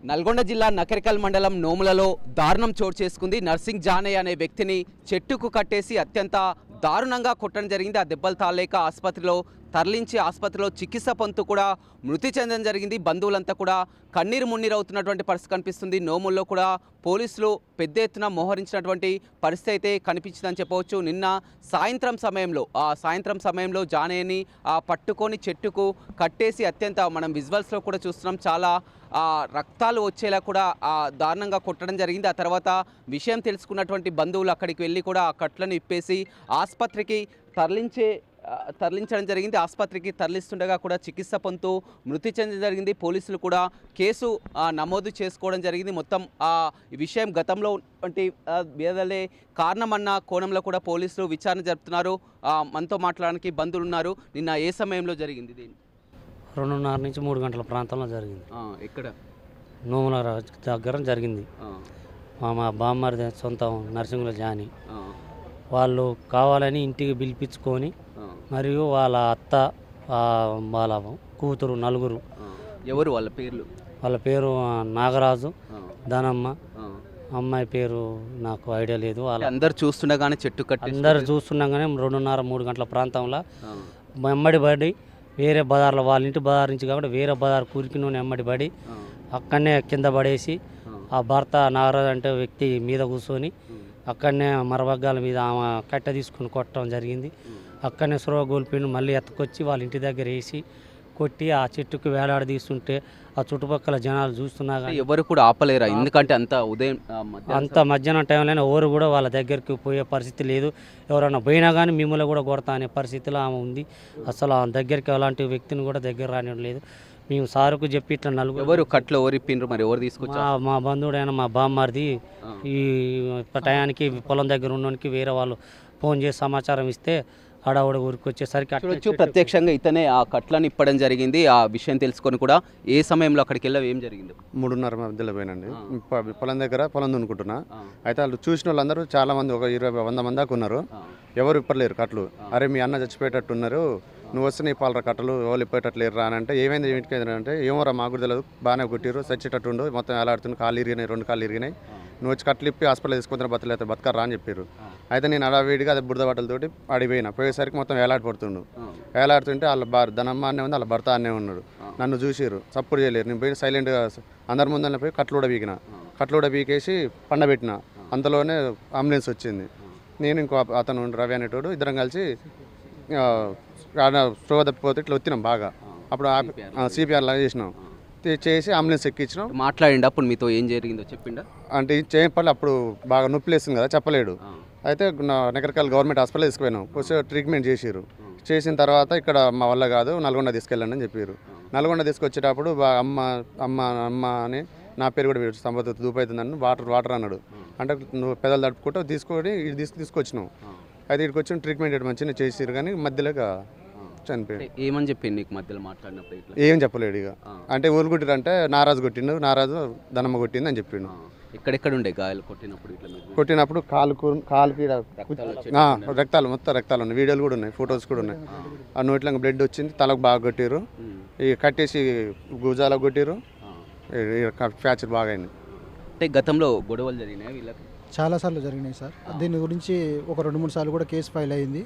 నల్గొండ జిల్లా నకరికల్ మండలం నోములలో దారుణం చోటు చేసుకుంది. నర్సింగ్ జానయ్య అనే వ్యక్తిని చెట్టుకు కట్టేసి అత్యంత దారుణంగా కొట్టడం జరిగింది. ఆ దెబ్బలు తాలేక ఆసుపత్రిలో తరలించి ఆసుపత్రిలో చికిత్స పొందుతూ కూడా మృతి చెందడం జరిగింది. బంధువులంతా కూడా కన్నీరు మున్నీరు అవుతున్నటువంటి పరిస్థితి కనిపిస్తుంది. నోముల్లో కూడా పోలీసులు పెద్ద ఎత్తున మోహరించినటువంటి పరిస్థితి అయితే కనిపించిందని చెప్పవచ్చు. నిన్న సాయంత్రం సమయంలో జానయ్యని పట్టుకొని చెట్టుకు కట్టేసి అత్యంత మనం విజువల్స్లో కూడా చూస్తున్నాం, చాలా రక్తాలు వచ్చేలా కూడా దారుణంగా కొట్టడం జరిగింది. ఆ తర్వాత విషయం తెలుసుకున్నటువంటి బంధువులు అక్కడికి వెళ్ళి కూడా ఆ కట్లను ఇప్పేసి ఆసుపత్రికి తరలించడం జరిగింది. ఆసుపత్రికి తరలిస్తుండగా కూడా చికిత్స పొందుతూ మృతి చెందడం జరిగింది. పోలీసులు కూడా కేసు నమోదు చేసుకోవడం జరిగింది. మొత్తం ఈ విషయం గతంలో వంటి వేదలే కారణమన్న కోణంలో కూడా పోలీసులు విచారణ జరుపుతున్నారు. మనతో మాట్లాడడానికి బంధువులు ఉన్నారు. నిన్న ఏ సమయంలో జరిగింది? దీన్ని 2:30 నుంచి 3 గంటల ప్రాంతంలో జరిగింది. ఎక్కడ? నోముల దగ్గర జరిగింది. మా బామ్మర్ది సొంతం నర్సింగ్లో జాని వాళ్ళు కావాలని ఇంటికి పిలిపించుకొని మరియు వాళ్ళ అత్త వాళ్ళ కూతురు నలుగురు. ఎవరు వాళ్ళ పేర్లు? వాళ్ళ పేరు నాగరాజు, ధనమ్మ, అమ్మాయి పేరు నాకు ఐడియా లేదు. వాళ్ళ అందరు చూస్తుండగానే చెట్టు కట్టి అందరు చూస్తుండగానే 2:30-3 గంటల ప్రాంతంలో ఎమ్మడి పడి వేరే బజార్లో వాళ్ళ ఇంటి బజార్ నుంచి కాబట్టి వేరే బజార్ కూరికినోని ఎమ్మడి పడి అక్కడనే కింద పడేసి ఆ భర్త నాగరాజు అంటే వ్యక్తి మీద కూర్చొని అక్కడనే మరబగ్గాల మీద ఆమె కట్టె తీసుకుని కొట్టడం జరిగింది. అక్కడనే సురవ గోల్పిండి మళ్ళీ ఎత్తుకొచ్చి వాళ్ళ ఇంటి దగ్గర వేసి కొట్టి ఆ చెట్టుకు వేలాడదీస్తుంటే ఆ చుట్టుపక్కల జనాలు చూస్తున్నా కానీ ఎవరు కూడా ఆపలేరా? ఎందుకంటే అంత మధ్యాహ్నం టైంలోనే ఎవరు కూడా వాళ్ళ దగ్గరికి పోయే పరిస్థితి లేదు. ఎవరైనా పోయినా కానీ మిమ్మల్ని కూడా కొడతా అనే పరిస్థితిలో ఆమె ఉంది. అసలు ఆ దగ్గరికి అలాంటి వ్యక్తిని కూడా దగ్గర రానివ్వడం లేదు. మేము సారుకు చెప్పి ఇట్లా నలుగురు ఎవరు కట్లు ఎవరు ఇప్పిండ్రు, మరి ఎవరు తీసుకొచ్చారు? మా బంధువుడైన మా బామ్మర్ది ఈ టయానికి పొలం దగ్గర ఉన్నోనికి వేరే వాళ్ళు ఫోన్ చేసి సమాచారం ఇస్తే ఆడవాడు ఊరికి వచ్చేసరికి ప్రత్యక్షంగా ఇతనే ఆ కట్లను ఇప్పడం జరిగింది. ఆ విషయం తెలుసుకొని కూడా ఏ సమయంలో అక్కడికి వెళ్ళావు, ఏం జరిగింది? 3:30 మధ్యలో పోయినండి. పొలం దగ్గర పొలం దున్నుకుంటున్నా. అయితే వాళ్ళు చూసిన వాళ్ళందరూ చాలా మంది, ఒక 20-100 మంది దాకా ఉన్నారు. ఎవరు ఇప్పలేరు కట్లు. అరే మీ అన్న చచ్చిపోయేటట్టు ఉన్నారు, నువ్వు వస్తే నీ పాలరా కట్టలు ఎవరు ఇప్పేటట్లేరు రా అని అంటే ఏమైంది ఏమిటికి అంటే ఏమోరా మాకు కూడా తెలియదు, బాగానే కొట్టిరు, చచ్చేటట్టుండు, మొత్తం ఎలాడుతుంది, కాళ్ళు ఇరిగినాయి, 2 కాళ్ళు ఇరిగినాయి, నువ్వు వచ్చి కట్లు ఇప్పి హాస్పిటల్ తీసుకుంటున్నా బతలేదు బతకరా అని చెప్పారు. అయితే నేను అడవిడిగా అది బురద బట్టలతోటి అడిపోయినా. పోయేసరికి మొత్తం వేలాడిపడుతుండు. వేలాడుతుంటే వాళ్ళ ధనమ్మ అనే ఉంది, వాళ్ళ భర్త అనే ఉన్నాడు. నన్ను చూసిరు, సపోర్ట్ చేయలేరు. నేను పోయి సైలెంట్గా అందరి ముందర పోయి కట్లూడ బీకిన. కట్లూడ బీకేసి పండబెట్టిన. అంతలోనే అంబులెన్స్ వచ్చింది. నేను ఇంకో అతను రవి అనేటోడు ఇద్దరం కలిసి స్పృహ తప్పిపోతే ఇట్లా వచ్చినాం బాగా. అప్పుడు సిపిఆర్ లాగా చేసి అంబులెన్స్ ఎక్కించినాం. మాట్లాడిండు అప్పుడు మీతో ఏం జరిగిందో చెప్పిండా? అంటే చేయపల్లి అప్పుడు బాగా నొప్పి లేస్తుంది కదా, చెప్పలేడు. అయితే నకరికల్ గవర్నమెంట్ హాస్పిటల్ తీసుకుపోయినాం. ట్రీట్మెంట్ చేసిరు. చేసిన తర్వాత ఇక్కడ మా వల్ల కాదు, నల్గొండ తీసుకెళ్ళండి అని చెప్పారు. నల్గొండ తీసుకొచ్చేటప్పుడు అమ్మ అమ్మ అమ్మ అని నా పేరు కూడా సంపద దూపవుతుందని వాటర్ అన్నాడు. అంటే నువ్వు పెదలు తడుపుకుంటూ తీసుకొని తీసుకొచ్చినావు. అయితే ఇక్కడికి వచ్చిన ట్రీట్మెంట్ మంచిగా చేసిరు, కానీ మధ్యలో చనిపోయాడు. ఏమని చెప్పింది నీకు మధ్యలో మాట్లాడినప్పుడు? ఏం చెప్పలేడు. ఇక అంటే ఊరు కొట్టిరు అంటే నారాజు కొట్టిండు, నారాజు ధనమ్మ కొట్టింది అని చెప్పిండు. ఎక్కడెక్కడ ఉండే గాయాలు కొట్టినప్పుడు కాలుకి రక్తాలు, మొత్తం రక్తాలు ఉన్నాయి, వీడియోలు కూడా ఉన్నాయి, ఫొటోస్ కూడా ఉన్నాయి. ఆ నోట్లో బ్లడ్ వచ్చింది, తలకు బాగా కొట్టిరు, ఇక కట్టేసి భుజాలకు కొట్టిరు, ఫ్రాక్చర్ బాగా అయింది. అంటే గతంలో గొడవలు జరిగినాయి వీళ్ళకి? చాలాసార్లు జరిగినాయి సార్. దీని గురించి ఒక 2-3 సార్లు కూడా కేసు ఫైల్ అయింది.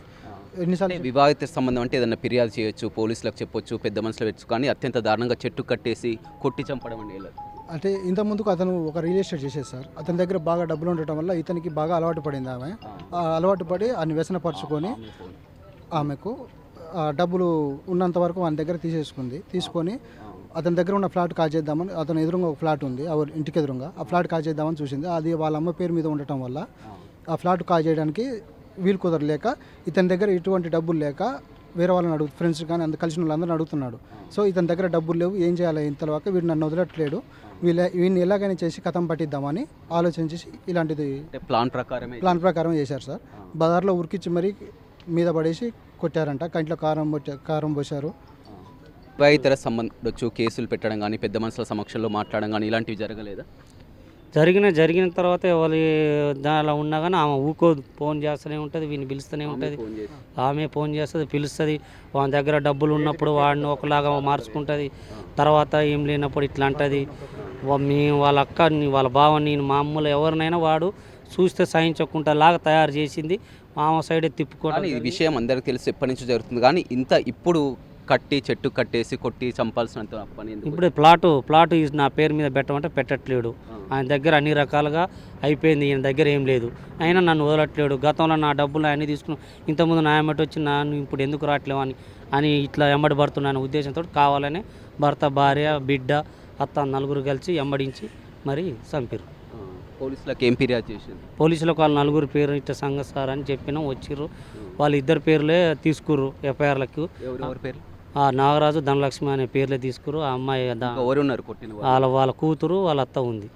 ఎన్నిసార్లు వివాహిత సంబంధం అంటే ఏదైనా ఫిర్యాదు చేయొచ్చు, పోలీసులకు చెప్పొచ్చు, పెద్ద మనుషులు పెట్టచ్చు, కానీ అత్యంత దారుణంగా చెట్టు కట్టేసి కొట్టి చంపడం అండి. అంటే ఇంతకుముందుకు అతను ఒక రియల్ ఎస్టేట్ చేసేది సార్. అతని దగ్గర బాగా డబ్బులు ఉండటం వల్ల ఇతనికి బాగా అలవాటు పడింది. ఆమె అలవాటు పడి అన్ని వ్యసనపరుచుకొని ఆమెకు డబ్బులు ఉన్నంత వరకు వాని దగ్గర తీసుకొని అతని దగ్గర ఉన్న ఫ్లాట్ కాజేద్దామని, అతను ఎదురుగా ఒక ఫ్లాట్ ఉంది ఇంటికి ఎదురుగా, ఆ ఫ్లాట్ కాజేద్దామని చూసింది. అది వాళ్ళ అమ్మ పేరు మీద ఉండటం వల్ల ఆ ఫ్లాట్ కాజేయడానికి వీలు కుదరలేక ఇతని దగ్గర ఎటువంటి డబ్బులు లేక వేరే వాళ్ళని ఫ్రెండ్స్ కానీ కలిసిన వాళ్ళందరిని అడుగుతున్నాడు. సో ఇతని దగ్గర డబ్బులు లేవు, ఏం చేయాలి ఇంతలోక వీడు నన్ను వదలట్లేడు, వీడిని ఎలాగైనా చేసి కథం పట్టిద్దామని ఆలోచించి ఇలాంటిది ప్లాన్ ప్రకారం చేశారు సార్. బజార్లో ఉరికిచ్చి మరీ మీద పడేసి కొట్టారంట, కంట్లో కారం పోశారు. వివాహితర సంబంధించు కేసులు పెట్టడం కానీ, పెద్ద మనుషుల సమక్షంలో మాట్లాడడం కానీ ఇలాంటివి జరగలేదా? జరిగిన తర్వాత ఎవరి దానిలో ఉన్నా కానీ ఆమె ఊకోదు, ఫోన్ చేస్తూనే ఉంటుంది, వీని పిలుస్తూనే ఉంటుంది. ఆమె ఫోన్ చేస్తుంది, పిలుస్తుంది. వాళ్ళ దగ్గర డబ్బులు ఉన్నప్పుడు వాడిని ఒకలాగా మార్చుకుంటుంది, తర్వాత ఏం లేనప్పుడు ఇట్లా అంటుంది. వాళ్ళ అక్క వాళ్ళ బావ నేను మా అమ్మలు ఎవరినైనా వాడు చూస్తే సహించకుండా లాగా తయారు చేసింది. ఆమె సైడే తిప్పుకోవడం. ఈ విషయం అందరికీ తెలుసు, ఎప్పటి నుంచి జరుగుతుంది. కానీ ఇంత ఇప్పుడు కట్టి చెట్టు కట్టేసి కొట్టి చంపాల్సినంత పని ఎందుకు? ఇప్పుడు ప్లాటు నా పేరు మీద పెట్టమంటే పెట్టట్లేడు. ఆయన దగ్గర అన్ని రకాలుగా అయిపోయింది, ఈయన దగ్గర ఏం లేదు. అయినా నన్ను వదలట్లేడు. గతంలో నా డబ్బులు అన్నీ తీసుకుని ఇంతకుముందు నా ఎమ్మటి వచ్చి నన్ను ఇప్పుడు ఎందుకు రావట్లేవు అని ఇట్లా ఎమ్మడి పడుతున్నాను ఉద్దేశంతో కావాలనే భర్త, భార్య, బిడ్డ, అత్త నలుగురు కలిసి ఎమ్మడించి మరి చంపారు. పోలీసులకు ఏం ఫిర్యాదు చేసింది? పోలీసులకు వాళ్ళ నలుగురు పేరు ఇట్ట సంఘ సార్ అని చెప్పినాం, వచ్చిర్రు. వాళ్ళు ఇద్దరు పేర్లే తీసుకుర్రు ఎఫ్ఐఆర్లకు. ఎవరి పేరు? నాగరాజు, ధనలక్ష్మి అనే పేర్లే తీసుకురు. ఆ అమ్మాయి ఎవరు ఉన్నారు కొట్టిన? వాళ్ళ కూతురు, వాళ్ళ అత్త ఉంది.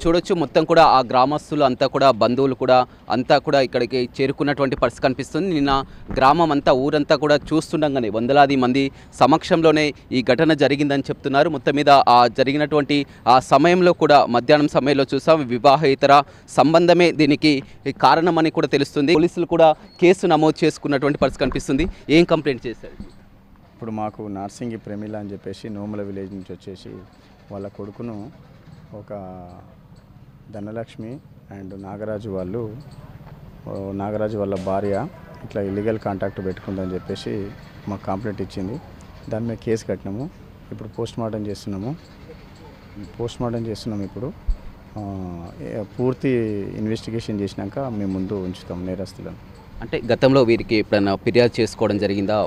చూడొచ్చు, మొత్తం కూడా ఆ గ్రామస్తులు అంతా కూడా, బంధువులు కూడా అంతా కూడా ఇక్కడికి చేరుకున్నటువంటి పరిస్థితి కనిపిస్తుంది. నిన్న గ్రామం అంతా, ఊరంతా కూడా చూస్తుండగానే వందలాది మంది సమక్షంలోనే ఈ ఘటన జరిగిందని చెప్తున్నారు. మొత్తం మీద ఆ జరిగినటువంటి ఆ సమయంలో కూడా, మధ్యాహ్నం సమయంలో చూసాం, వివాహేతర సంబంధమే దీనికి కారణమని కూడా తెలుస్తుంది. పోలీసులు కూడా కేసు నమోదు చేసుకున్నటువంటి పరిస్థితి కనిపిస్తుంది. ఏం కంప్లైంట్ చేశారు? ఇప్పుడు మాకు నార్సింగి ప్రేమిల అని చెప్పేసి నోముల విలేజ్ నుంచి వచ్చేసి వాళ్ళ కొడుకును ఒక ధనలక్ష్మి అండ్ నాగరాజు వాళ్ళ భార్య ఇట్లా ఇల్లీగల్ కాంటాక్ట్ పెట్టుకుందని చెప్పేసి మాకు కంప్లైంట్ ఇచ్చింది. దాని మీద కేసు కట్టినాము. ఇప్పుడు పోస్ట్ మార్టం చేస్తున్నాము. ఇప్పుడు పూర్తి ఇన్వెస్టిగేషన్ చేసినాక మేము ముందు ఉంచుతాం నేరస్తులను. అంటే గతంలో వీరికి ఎప్పుడైనా ఫిర్యాదు చేసుకోవడం జరిగిందా?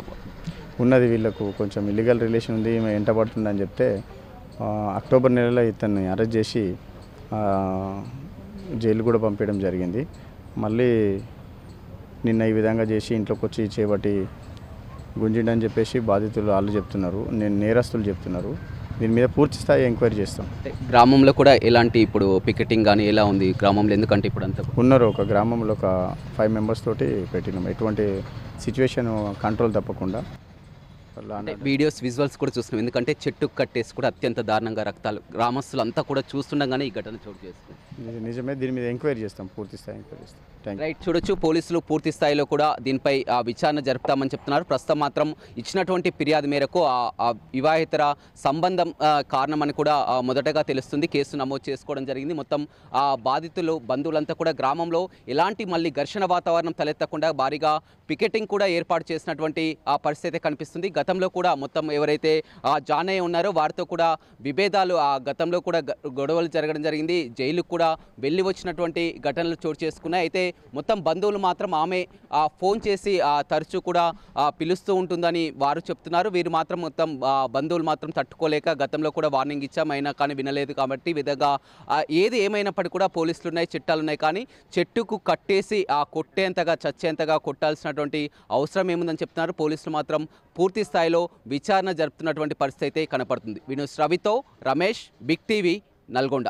ఉన్నది, వీళ్ళకు కొంచెం ఇల్లీగల్ రిలేషన్ ఉంది, ఈమె ఎంట పడుతుందని చెప్తే అక్టోబర్ నెలలో ఇతన్ని అరెస్ట్ చేసి జైలు కూడా పంపించడం జరిగింది. మళ్ళీ నిన్న ఈ విధంగా చేసి ఇంట్లోకి వచ్చి చేపట్టి గుంజిండని చెప్పేసి బాధితులు వాళ్ళు చెప్తున్నారు, నేరస్తులు చెప్తున్నారు. దీని మీద పూర్తి స్థాయి ఎంక్వైరీ చేస్తాం. గ్రామంలో కూడా ఎలాంటి ఇప్పుడు పికెటింగ్ కానీ ఎలా ఉంది గ్రామంలో? ఎందుకంటే ఇప్పుడు అంతా ఉన్నారు, ఒక గ్రామంలో ఒక 5 మెంబర్స్ తోటి పెట్టినాం. ఎటువంటి సిచ్యువేషన్ కంట్రోల్ తప్పకుండా. వీడియోస్, విజువల్స్ కూడా చూస్తున్నాం. ఎందుకంటే చెట్టు కట్టేసి కూడా అత్యంత దారుణంగా రక్తాలు, గ్రామస్తులు అంతా కూడా చూస్తుండగానే ఈ ఘటన చోటు చేస్తుంది. నిజమే, దీని మీద ఎంక్వైరీ చేస్తాం, పూర్తి స్థాయి ఎంక్వైరీ చేస్తాం. రైట్, చూడొచ్చు, పోలీసులు పూర్తి స్థాయిలో కూడా దీనిపై విచారణ జరుపుతామని చెప్తున్నారు. ప్రస్తుతం మాత్రం ఇచ్చినటువంటి ఫిర్యాదు మేరకు ఆ వివాహేతర సంబంధం కారణమని కూడా మొదటగా తెలుస్తుంది. కేసు నమోదు చేసుకోవడం జరిగింది. మొత్తం ఆ బాధితులు, బంధువులంతా కూడా గ్రామంలో ఎలాంటి మళ్ళీ ఘర్షణ వాతావరణం తలెత్తకుండా భారీగా పికెటింగ్ కూడా ఏర్పాటు చేసినటువంటి ఆ పరిస్థితి కనిపిస్తుంది. గతంలో కూడా మొత్తం ఎవరైతే జానయ్య ఉన్నారో వారితో కూడా విభేదాలు, ఆ గతంలో కూడా గొడవలు జరగడం జరిగింది. జైలుకు కూడా వెళ్ళి వచ్చినటువంటి ఘటనలు చోటు చేసుకున్నాయి. అయితే మొత్తం బంధువులు మాత్రం ఆమె ఫోన్ చేసి తరచూ కూడా పిలుస్తూ ఉంటుందని వారు చెప్తున్నారు. వీరు మాత్రం మొత్తం బంధువులు మాత్రం తట్టుకోలేక గతంలో కూడా వార్నింగ్ ఇచ్చామైనా కానీ వినలేదు. కాబట్టి విధంగా ఏది ఏమైనప్పటికీ కూడా పోలీసులు ఉన్నాయి, చట్టాలు ఉన్నాయి. కానీ చెట్టుకు కట్టేసి కొట్టేంతగా, చచ్చేంతగా కొట్టాల్సినటువంటి అవసరం ఏముందని చెప్తున్నారు. పోలీసులు మాత్రం పూర్తి స్థాయిలో విచారణ జరుపుతున్నటువంటి పరిస్థితి అయితే కనపడుతుంది. వినోద్ రవితో రమేష్, బిగ్ టీవీ, నల్గొండ.